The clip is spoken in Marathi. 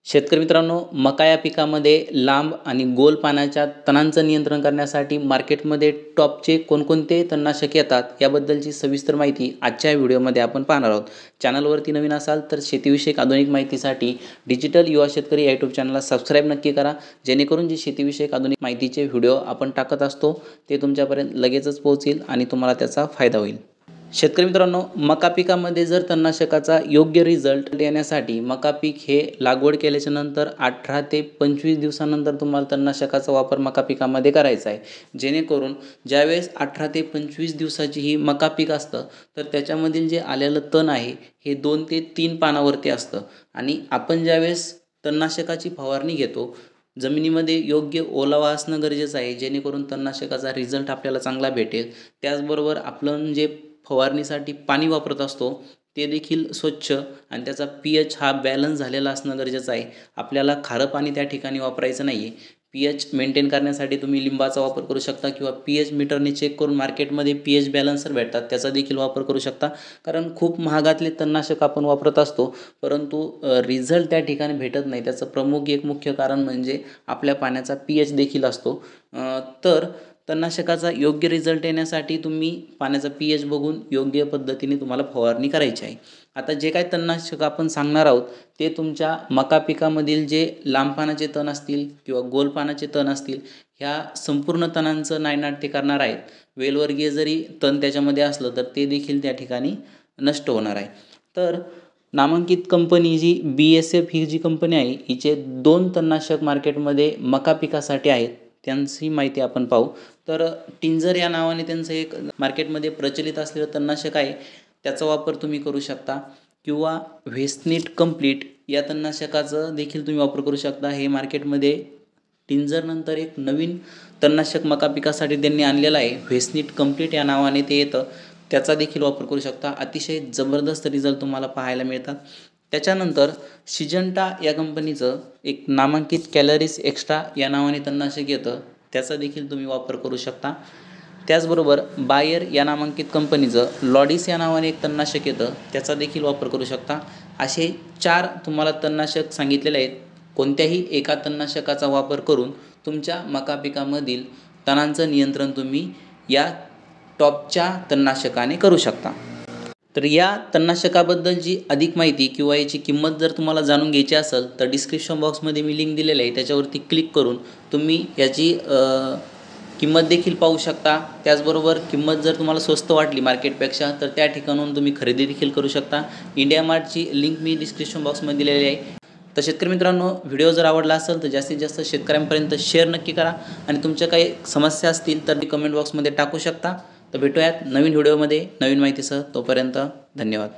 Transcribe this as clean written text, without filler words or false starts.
शेतकरी मित्रांनो, मका या पिकामध्ये लांब आणि गोल पानाच्या तणांचं नियंत्रण करण्यासाठी मार्केटमध्ये टॉपचे कोणकोणते तणनाशक येतात याबद्दलची सविस्तर माहिती आजच्या व्हिडिओमध्ये आपण पाहणार आहोत. चॅनलवरती नवीन असाल तर शेतीविषयक आधुनिक माहितीसाठी डिजिटल युवा शेतकरी या यूट्यूब चॅनलला सबस्क्राईब नक्की करा, जेणेकरून जे शेतीविषयक आधुनिक माहितीचे व्हिडिओ आपण टाकत असतो ते तुमच्यापर्यंत लगेचच पोहोचेल आणि तुम्हाला त्याचा फायदा होईल. शेतकरी मित्रांनो, मका पिकामध्ये जर तणनाशकाचा योग्य रिझल्ट येण्यासाठी मका पीक हे लागवड केल्याच्या नंतर 18 ते 25 दिवसानंतर तुम्हाला तणनाशकाचा वापर मका पिकामध्ये करायचा आहे. जेणेकरून ज्यावेळेस 18 ते 25 दिवसाची ही मका पीक असतं तर त्याच्यामधील जे आलेलं तण आहे हे 2 ते 3 पानावरती असतं आणि आपण ज्यावेळेस तणनाशकाची फवारणी घेतो जमिनीमध्ये योग्य ओलावा असणं गरजेचं आहे, जेणेकरून तणनाशकाचा रिझल्ट आपल्याला चांगला भेटेल. त्याचबरोबर आपण जे फवारणीसाठी पाणी वापरत असतो ते देखील स्वच्छ आणि त्याचा pH हा बॅलन्स झालेला असणं गरजेचं आहे. आपल्याला खारं पाणी त्या ठिकाणी वापरायचं नाही आहे. pH मेंटेन करण्यासाठी तुम्ही लिंबाचा वापर करू शकता किंवा pH मीटरने चेक करून मार्केटमध्ये pH बॅलन्सर भेटतात त्याचा देखील वापर करू शकता. कारण खूप महागातले तणनाशक आपण वापरत असतो परंतु रिझल्ट त्या ठिकाणी भेटत नाही. त्याचं प्रमुख एक मुख्य कारण म्हणजे आपल्या पाण्याचा pH देखील असतो. तर तणनाशकाचा योग्य रिझल्ट येण्यासाठी तुम्ही पाण्याचा pH बघून योग्य पद्धतीने तुम्हाला फवारणी करायची आहे. आता जे काही तणनाशक आपण सांगणार आहोत ते तुमच्या मका पिकामधील जे लांब पानाचे तण असतील किंवा गोल पानाचे तण असतील ह्या संपूर्ण तणांचं नायनाट करणार आहेत. वेलवर्गीय जरी तण त्याच्यामध्ये असलं तर ते देखील त्या ठिकाणी नष्ट होणार आहे. तर नामांकित कंपनी जी BSF ही जी कंपनी आहे हिचे 2 तणनाशक मार्केटमध्ये मका पिकासाठी आहेत, त्यांची माहिती आपण पाहू. तर टिंजर या नावाने त्यांचं एक मार्केटमध्ये प्रचलित असलेलं तणनाशक आहे, त्याचा वापर तुम्ही करू शकता किंवा व्हेस्नीट कंप्लीट या तणनाशकाचं देखील तुम्ही वापर करू शकता. हे मार्केटमध्ये टिंजर नंतर एक नवीन तणनाशक मका पिकासाठी त्यांनी आणलेलं आहे, व्हेस्नीट कंप्लीट या नावाने ते येतं, त्याचा देखील वापर करू शकता. अतिशय जबरदस्त रिझल्ट तुम्हाला पाहायला मिळतात. त्याच्यानंतर सिजंटा या कंपनीचं एक नामांकित कॅलरीज एक्स्ट्रा या नावाने तणनाशक येतं, त्याचा देखील तुम्ही वापर करू शकता. त्याचबरोबर बायर या नामांकित कंपनीचं लॉडिस या नावाने एक तणनाशक येतं, त्याचा देखील वापर करू शकता. असे 4 तुम्हाला तणनाशक सांगितलेले आहेत. कोणत्याही एका तणनाशकाचा वापर करून तुमच्या मका पिकामधील तणांचं नियंत्रण तुम्ही या टॉपच्या तणनाशकाने करू शकता. तर या तणनाशकाबद्दलची अधिक माहिती किंवा याची किंमत जर तुम्हाला जाणून घ्यायची असेल तर डिस्क्रिप्शन बॉक्समध्ये मी लिंक दिलेली आहे, त्याच्यावरती क्लिक करून तुम्ही याची किंमत देखील पाहू शकता. त्याचबरोबर किंमत जर तुम्हाला स्वस्त वाटली मार्केटपेक्षा तर त्या ठिकाणाहून तुम्ही खरेदी देखील करू शकता. इंडिया मार्टची लिंक मी डिस्क्रिप्शन बॉक्समध्ये दिलेली आहे. तर शेतकरी मित्रांनो, व्हिडिओ जर आवडला असेल तर जास्तीत जास्त शेतकऱ्यांपर्यंत शेअर नक्की करा आणि तुमच्या काही समस्या असतील तर ती कमेंट बॉक्समध्ये टाकू शकता. तर भेटूयात नवीन व्हिडिओमध्ये नवीन माहितीसह. तोपर्यंत धन्यवाद.